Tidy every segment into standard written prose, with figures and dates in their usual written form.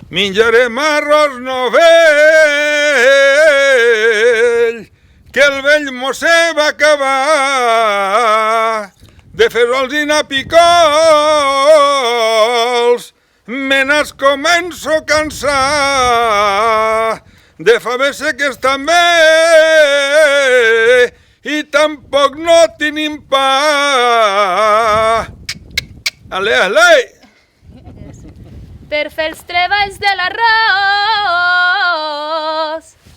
menjarem arròs novell, que el vell mossè va acabar de fesols i napicols. Me n'has començo a cansar de faves seques també, i tampoc no tenim pa. Ale, ale! Per fer els treballs de l'arròs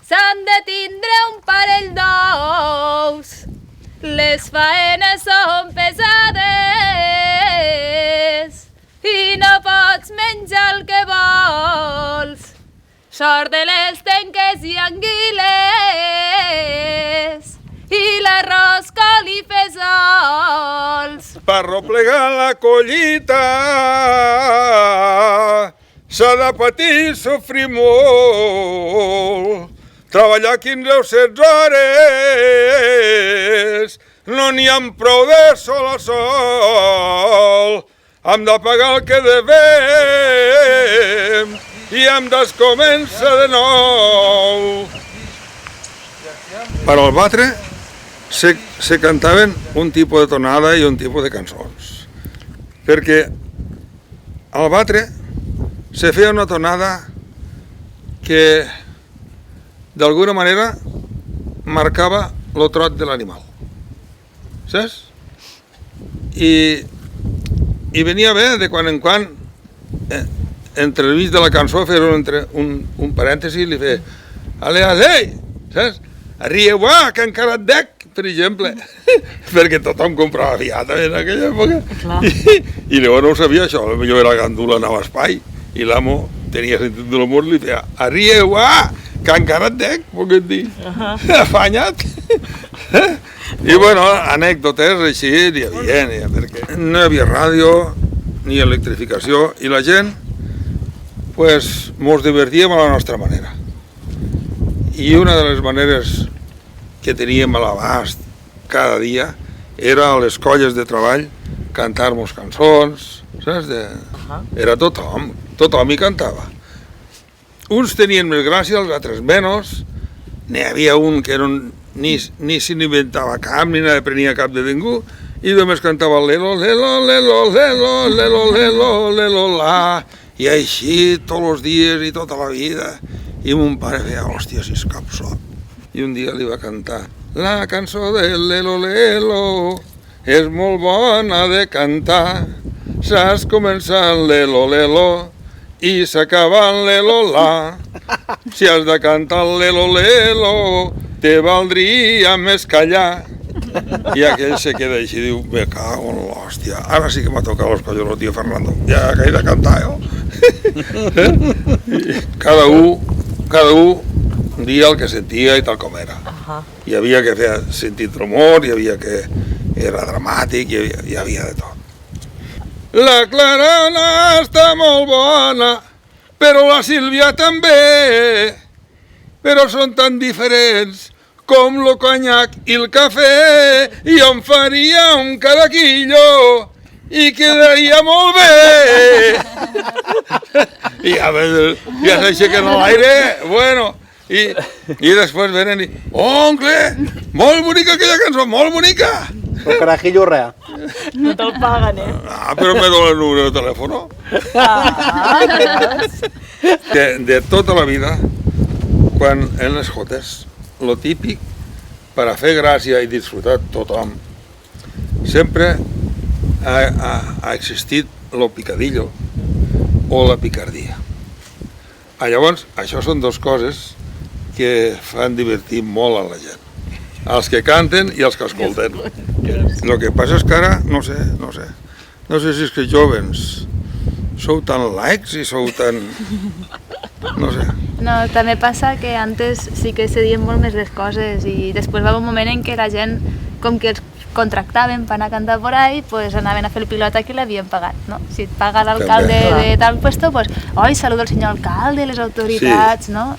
s'han de tindre un parell d'ous. Les faenes són pesades i no pots menjar el que vols. Sort de les tenques i anguiles i l'arròs col i fesols. Per replegar la collita s'ha de patir i sofrir molt. Treballar 15 o 16 hores, no n'hi ha prou de sol a sol. Hem de pagar el que devem i hem de començar de nou. Per al batre se cantaven un tipus de tonada i un tipus de cançons, perquè al batre se feia una tonada que d'alguna manera marcava el trot de l'animal, saps? I venia bé de quan en quan, entre el mig de la cançó, fer un parèntesi i li feia ale, ale, saps? Arrieu, que encara et dec, per exemple, perquè tothom comprava fiat en aquella època. I llavors no ho sabia això, potser era gandula, anava a espai, i l'amo tenia sentit de l'humor, li feia arrieu, que encara et dec, puc dir, afanya't. I bueno, anècdotes així n'hi havia, perquè no hi havia ràdio ni electrificació i la gent pues mos divertíem a la nostra manera. I una de les maneres que teníem a l'abast cada dia era a les colles de treball cantar-nos cançons, saps? Era tothom hi cantava. Uns tenien més gràcia, els altres menys. N'hi havia un que ni se n'inventava cap, ni ne prenia cap de ningú, i només cantava lelo, lelo, lelo, lelo, lelo, lelo, lelo, la, i així tots els dies i tota la vida. I mon pare feia, hòstia, si és cap sot. I un dia li va cantar, la cançó del lelo, lelo, és molt bona de cantar, saps començar el lelo, lelo, i s'acaba el lelo, la. Si has de cantar el lelo, lelo, te valdria més callar. I aquell se queda així i diu, me cago en l'hòstia, ara sí que m'ha tocat los collons el tio Fernando, ja que he de cantar jo. Cada un dia el que sentia i tal com era. Hi havia que fer sentit d'humor, hi havia que era dramàtic, hi havia de tot. La Clarona està molt bona, però la Sílvia també, però són tan diferents com el conyac i el cafè, i em faria un caraquillo i quedaria molt bé. I ja s'aixequen a l'aire, bueno, i després venen i, oncle, molt bonica aquella cançó, molt bonica. El carajillo rea. No te'l paguen, Però me donen el número de telèfon. De tota la vida, quan en les jotes, lo típic, per a fer gràcia i disfrutar tothom, sempre ha existit lo picadillo o la picardia. Llavors, això són dues coses que fan divertir molt a la gent. Els que canten i els que escolten. El que passa és que ara, no sé si és que jóvens sou tan laics i sou tan... no sé. No, també passa que antes sí que se diuen molt més les coses i després va haver un moment en què la gent, com que els contractaven per anar a cantar por ahí, pues anaven a fer el pilota que l'havien pagat, no? Si et paga l'alcalde de tal puesto, pues, oi, saludo al senyor alcalde, les autoritats, sí. No?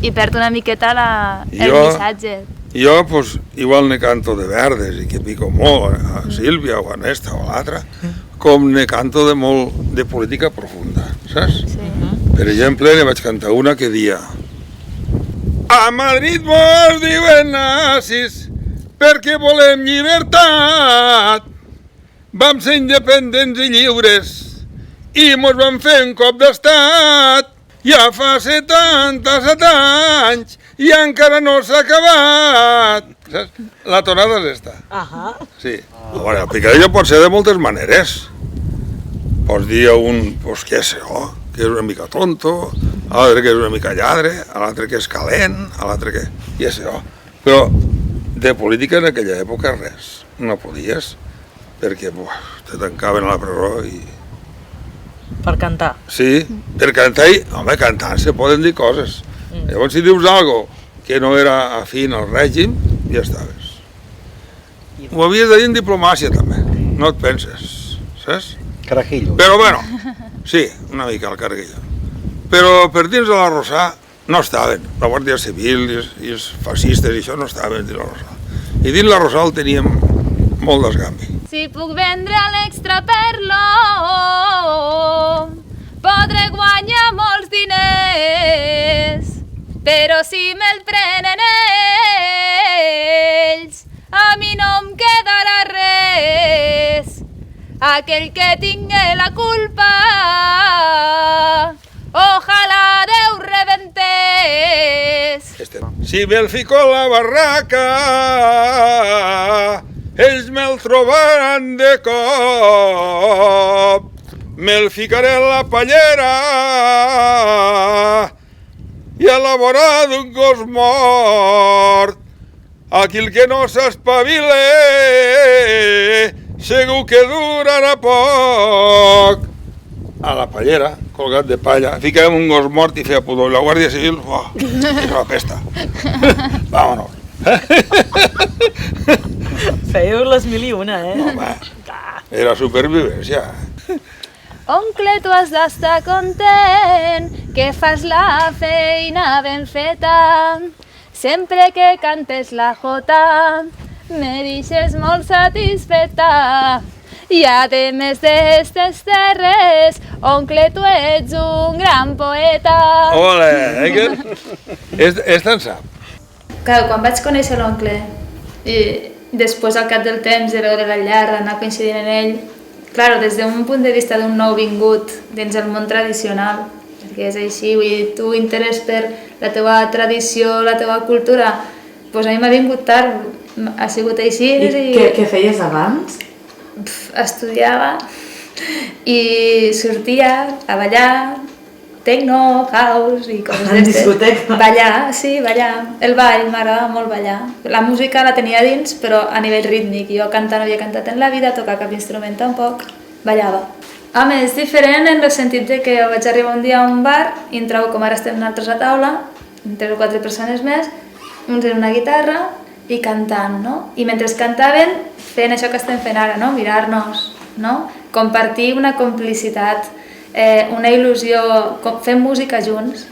I perd una miqueta el missatge. Jo, pues, igual ne canto de verdes i que pico molt a Sílvia o a Nesta o a l'altra, com ne canto de molt de política profunda, saps? Sí. Per exemple, ne vaig cantar una que dia: a Madrid mos diuen nazis perquè volem llibertat. Vam ser independents i lliures i mos van fer un cop d'estat. Ja fa 77 anys i encara no s'ha acabat. Saps? La tonada és esta. Sí. A veure, el picadillo pot ser de moltes maneres. Pots dir a un, pues què sé jo, que és una mica tonto, a l'altre que és una mica lladre, a l'altre que és calent, a l'altre que... ja sé jo. Però de política en aquella època res. No podies, perquè te tancaven a la presó i... Per cantar. Sí, per cantar i... Home, cantant se poden dir coses. Llavors, si dius algo que no era afín al règim, ja estaves. Ho havies de dir en diplomàcia, també. No et penses, saps? Carajillo. Però, bueno, sí, una mica el carajillo. Però per dins de la Rosà no estaven. La Guàrdia Civil i els fascistes i això no estaven dins la Rosà. I dins la Rosà el teníem molt d'esgambi. Si puc vendre a l'extra per l'or, podré guanyar molts diners, però si me'l prenen ells, a mi no em quedarà res. Aquell que tingui la culpa, ojalà Déu rebentés. Si me'l fico a la barraca, ells me'l trobaran de cop. Me'l ficaré a la pallera i a la vora d'un gos mort. Aquell que no s'espavile segur que durarà poc. A la pallera, colgat de palla, ficàvem un gos mort i feia pudor. La Guàrdia Civil, és la pesta. Vámonos. Fèieu les 1001, Home, era supervivència. Oncle, tu has d'estar content, que fas la feina ben feta. Sempre que cantes la jota, me deixes molt satisfeta. I a més d'estes terres, oncle, tu ets un gran poeta. Ole, és tan sap. Clar, quan vaig conèixer l'oncle i després al cap del temps de veure la llar, d'anar coincidint en ell, clar, des d'un punt de vista d'un nou vingut dins el món tradicional, perquè és així, vull dir, tu interès per la teva tradició, la teva cultura, doncs a mi m'ha vingut tard, ha sigut així. I què feies abans? Estudiava i sortia a ballar, techno, house i coses En discoteca? Ballar, sí, ballar. El ball, m'agradava molt ballar. La música la tenia dins, però a nivell rítmic. Jo cantar no havia cantat en la vida, tocar cap instrument tampoc, ballava. Home, és diferent en el sentit de que vaig arribar un dia a un bar i em trobo com ara estem nosaltres a taula, 3 o 4 persones més, uns en una guitarra i cantant, no? I mentre cantaven, fent això que estem fent ara, no? Mirar-nos, no? Compartir una complicitat, una il·lusió, fent música junts,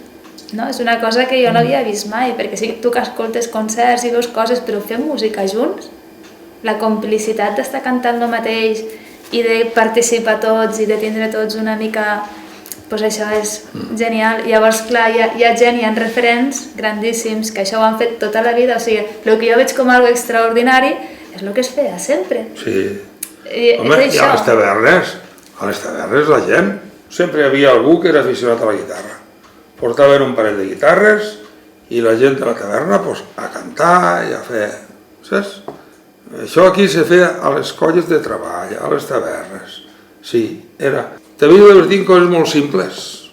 no? És una cosa que jo no havia vist mai, perquè sí, tu que escoltes concerts i veus coses, però fem música junts, la complicitat d'estar cantant el mateix i de participar tots i de tindre tots una mica... Doncs això és genial. Llavors, clar, hi ha gent, hi ha referents grandíssims que això ho han fet tota la vida, o sigui, el que jo veig com algo extraordinari és el que es feia sempre. Sí. Home, i a les tavernes la gent, sempre hi havia algú que era aficionat a la guitarra. Portaven un parell de guitarres i la gent de la taverna a cantar i a fer, saps? Això aquí se feia a les colles de treball, a les tavernes. Sí, era... T'havies de divertir en coses molt simples.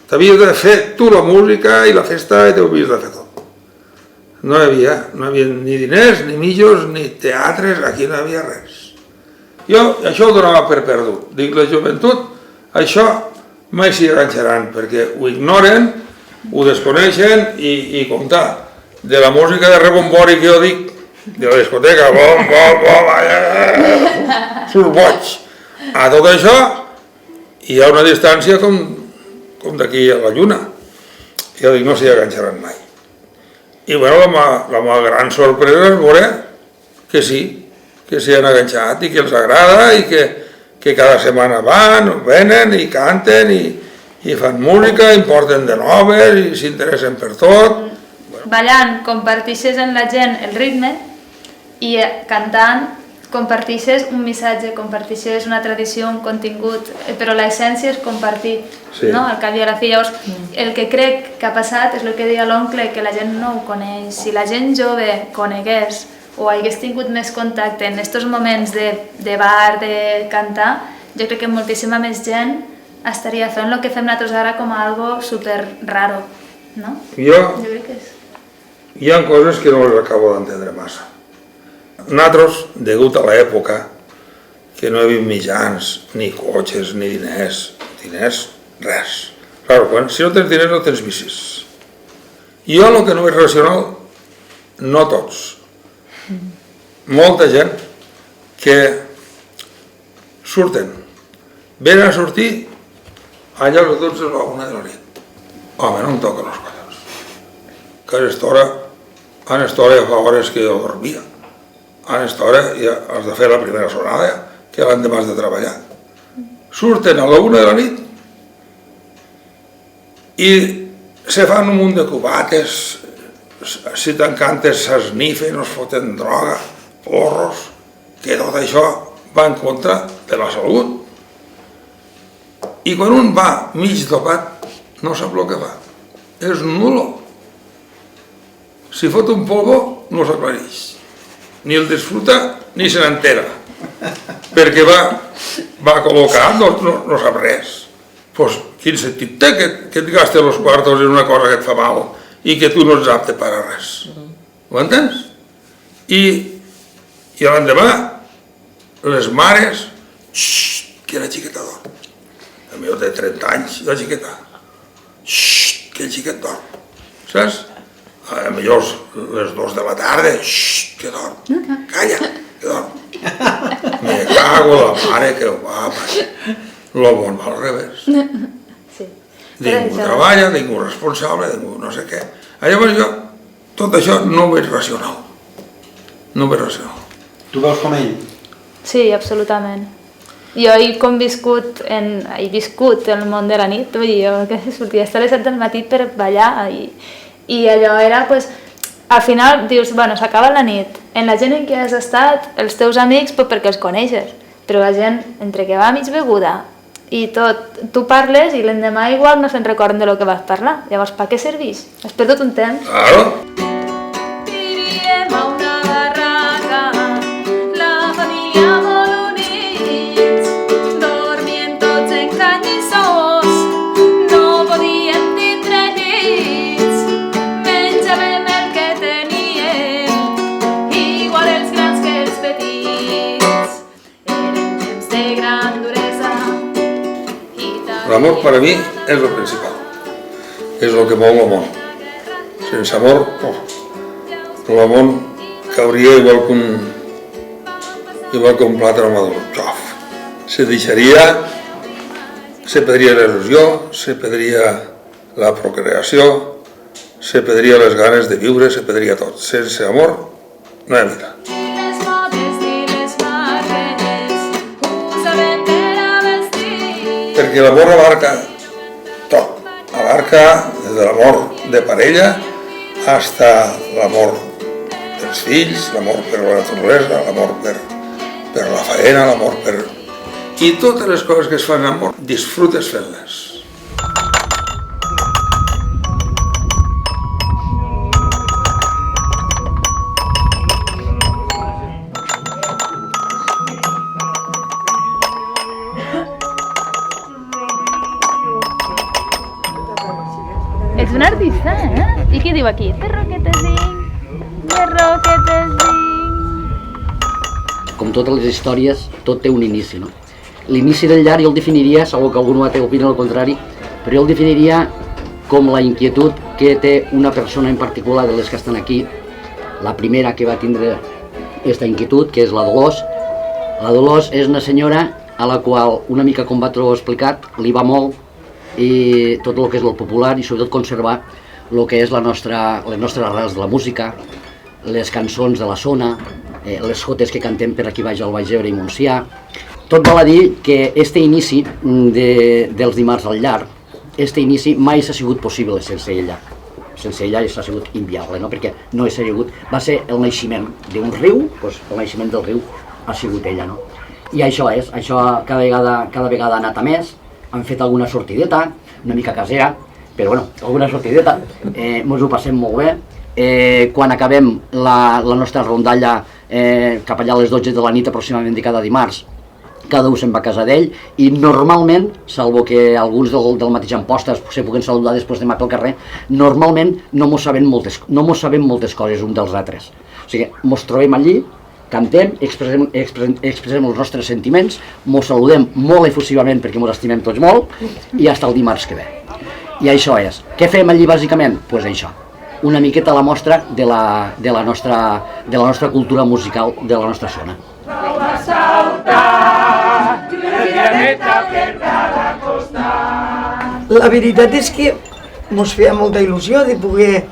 T'havies de fer tu la música i la festa i t'ho havies de fer tot. No hi havia ni diners, ni millos, ni teatres, aquí no hi havia res. Jo això ho donava per perdut. Dic, la joventut, això mai s'hi enganxaran, perquè ho ignoren, ho desconeixen i comptar. De la música de rebombori que jo dic, de la discoteca, surt boig. A tot això hi ha una distància com d'aquí a la lluna. Jo dic, no s'hi enganxaran mai. I bueno, la meva gran sorpresa és veure que sí, que s'hi han enganxat i que els agrada i que cada setmana venen i canten i i fan música, importen de noves i s'interessen per tot. Ballant comparteixes amb la gent el ritme i cantant comparteixes un missatge, comparteixes una tradició, un contingut, però l'essència és compartir, no? Al cap i a la fi. Llavors, el que crec que ha passat és el que deia l'oncle, que la gent no ho coneix. Si la gent jove conegués o hagués tingut més contacte en aquests moments de bar, de cantar, jo crec que moltíssima més gent estaria fent el que fem nosaltres ara com a algo super raro, no? Jo crec que és... Hi ha coses que no les acabo d'entendre massa. Nosaltres, degut a l'època, que no hi havia mitjans, ni cotxes, ni diners, res. Claro, si no tens diners no tens bicis. Jo el que no veig racional, no tots, molta gent que surten, venen a sortir allà a les 12 o a 1 de la nit. Home, no em toquen els collons. Que a aquesta hora ja fa hores que jo dormia. A aquesta hora ja has de fer la primera sonada, que l'endemà has de treballar. Surten a la 1 de la nit i se fan un munt de cubates, si t'encantes s'esnifen, es foten droga, porros, que tot això va en contra de la salut. I quan un va mig dopat, no sap el que fa. És nulo. Si fot un polvo, no s'aclareix. Ni el disfruta, ni se n'entera. Perquè va col·locat, no sap res. Doncs quin sentit té que et gastes els quartos en una cosa que et fa mal i que tu no ets apte per a res. Ho entens? I l'endemà, les mares, que la xiqueta dorm. El meu té 30 anys, la xiqueta. Que el xiquet dorm. Saps? A millor les 2 de la tarda, que dorm. Calla, que dorm. Me cago la mare que ho va passar. Lo bon va al revés. Ningú treballa, ningú responsable, ningú no sé què. Llavors jo, tot això no ho veig racional. No ho veig racional. Tu veus com ell? Sí, absolutament. Jo he viscut el món de la nit, vull dir, jo que sortia a les 7 del matí per ballar i allò era, pues, al final dius, bueno, s'acaba la nit, en la gent en què has estat, els teus amics, pues, perquè els coneixes, però la gent, entre que va mig beguda i tot, tu parles i l'endemà igual no se'n recorden de lo que vas parlar, llavors per què serveix? Has perdut un temps. Claro. Vivíem a una barraca, la família molt units, dormien tots en canyissós, no podíem tindre llits, menjàvem el que teníem, igual els grans que els petits, eren temps de gran duresa. L'amor per a mi és el principal, és el que mou el món. Sense amor, el món cauria igual que un plàtan madur. Se deixaria, se perdria la il·lusió, se perdria la procreació, se perdria les ganes de viure, se perdria tot. Sense amor no hi ha vida. Perquè l'amor abarca tot, abarca des de l'amor de parella hasta l'amor dels fills, l'amor per la naturalesa, l'amor per la faena, l'amor per... I totes les coses que es fan en amor, disfrutes fent-les. Ets un artista, eh? I qui diu aquí? Perro que te zinc, perro que te zinc. Com totes les històries, tot té un inici, no? L'inici del llarg jo el definiria, segur que algun altre opina el contrari, però jo el definiria com la inquietud que té una persona en particular de les que estan aquí, la primera que va tindre aquesta inquietud, que és la Dolors. La Dolors és una senyora a la qual, una mica com va trobar explicat, li va molt i tot el que és el popular i sobretot conservar el que és les nostres arrels de la música, les cançons de la zona, les jotes que cantem per aquí baix al Baix Ebre i Montsià. Tot val a dir que este inici dels dimarts al llarg este inici mai s'ha sigut possible sense ella. Sense ella s'ha sigut inviable, no? Perquè no s'ha sigut... Va ser el naixement d'un riu, doncs el naixement del riu ha sigut ella, no? I això és, això cada vegada ha anat a més, han fet alguna sortideta, una mica casera, però bueno, alguna sortideta, mos ho passem molt bé. Quan acabem la nostra rondalla cap allà a les 12 de la nit aproximadament de cada dimarts, cada un se'n va a casa d'ell i normalment, salvo que alguns del mateix Amposta se puguen saludar després demà pel carrer, normalment no mos sabem moltes coses un dels altres. O sigui, mos trobem allí, cantem, expressem els nostres sentiments, mos saludem molt efusivament perquè mos estimem tots molt i fins el dimarts que ve. I això és. Què fem allí bàsicament? Doncs això, una miqueta la mostra de la nostra cultura musical de la nostra zona. La veritat és que ens feia molta il·lusió de poder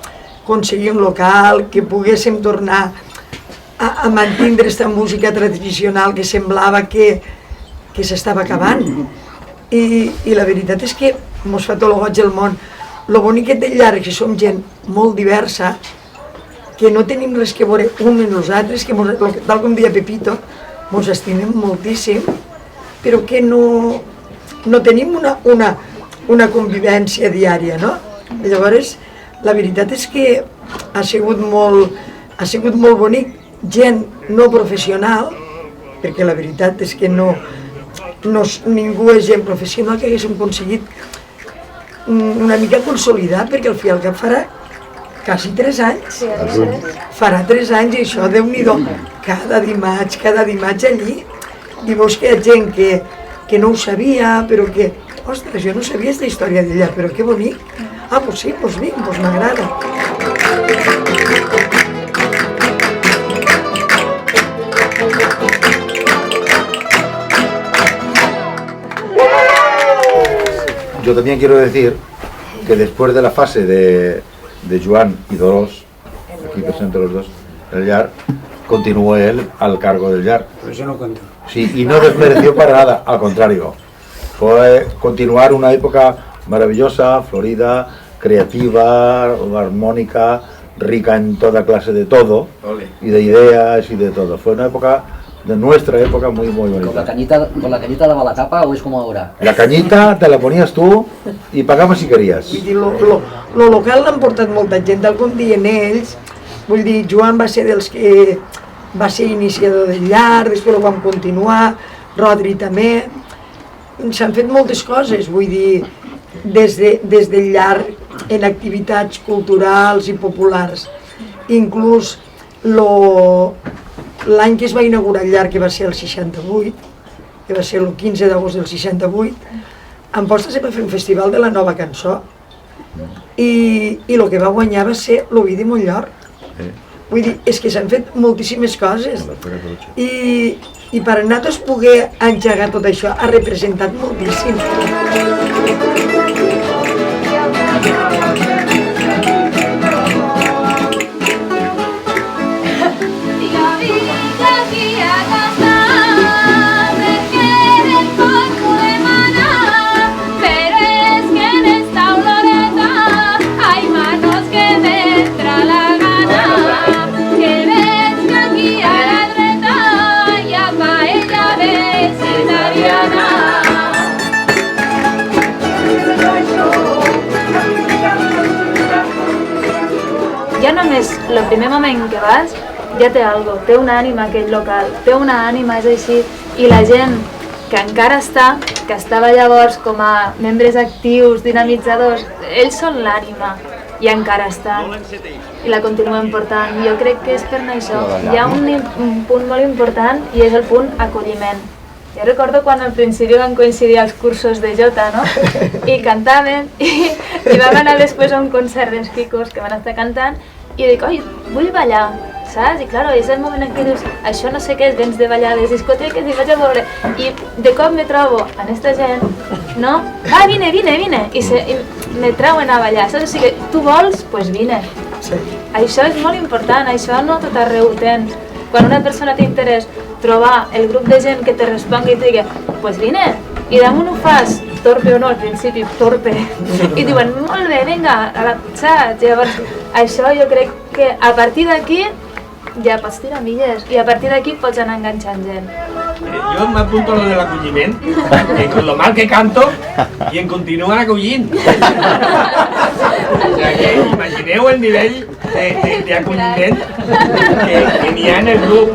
aconseguir un local, que poguéssim tornar a mantindre aquesta música tradicional que semblava que s'estava acabant. I la veritat és que ens fa tot el goig del món. Lo bonic del llarg és que som gent molt diversa, que no tenim res que veure un amb nosaltres, que tal com deia Pepito, ens estimem moltíssim, però que no tenim una convivència diària, no? Llavors, la veritat és que ha sigut molt bonic, gent no professional, perquè la veritat és que ningú és gent professional, que haguéssim aconseguit una mica consolidar, perquè al fi al cap farà quasi 3 anys. Farà 3 anys i això, Déu-n'hi-do, cada dimarts allí, i veus que hi ha gent que no ho sabia, però que, ostres, jo no sabia aquesta història d'ella, però que bonic. Ah, doncs sí, doncs vinc, doncs m'agrada. Yo también quiero decir que después de la fase de Joan y Dolors, aquí presentes los dos, el YAR, continuó él al cargo del YAR. Por eso no cuento. Sí, y no desmereció para nada, al contrario. Fue continuar una época maravillosa, florida, creativa, armónica, rica en toda clase de todo, y de ideas y de todo. Fue una época, de nuestra época, muy bonita. ¿Con la cañita daba la tapa o es como ahora? La cañita te la ponías tú y pagabas si querías. Vull dir, lo local l'han portat molta gent, tal com diuen ells. Vull dir, Joan va ser dels que va ser iniciador del llar, després ho vam continuar, Rodri també. S'han fet moltes coses, vull dir, des del llar en activitats culturals i populars. Inclús l'any que es va inaugurar el llar, que va ser el 68, que va ser el 15 d'agost del 68, a Amposta se va fer un festival de la nova cançó i el que va guanyar va ser l'Ovidi Montllor. Vull dir, és que s'han fet moltíssimes coses i per a nosaltres poder engegar tot això ha representat moltíssim. Ja només el primer moment que vas ja té algo, té una ànima aquell local, té una ànima, és així, i la gent que encara està, que estava llavors com a membres actius, dinamitzadors, ells són l'ànima i encara estan i la continuen portant. Jo crec que és per això. Hi ha un punt molt important i és el punt acolliment. Jo recordo quan al principi van coincidir els cursos de jota, no? I cantaven i vam anar després a un concert dels Quicos que van estar cantant i dic, oi, vull ballar, saps? I clar, és el moment en què dius, això no sé què és, vens de ballar a les discoteques i vaig a veure. I de cop me trobo amb aquesta gent, no? Va, vine, i me trauen a ballar, saps? O sigui, tu vols, doncs vine. Això és molt important, això no tot arreu ho tens. Quan una persona té interès, trobar el grup de gent que te respongui i et digui, doncs vine, i damunt ho fas torpe o no, al principi torpe, i diuen, molt bé, vinga, saps? Llavors, això jo crec que a partir d'aquí ja pots tirar milles i a partir d'aquí pots anar enganxant gent. Yo me apunto a lo del acolliment, que con lo mal que canto, i em continuen acollint. O sea que imagineu el nivell d'acolliment que n'hi ha en el grup.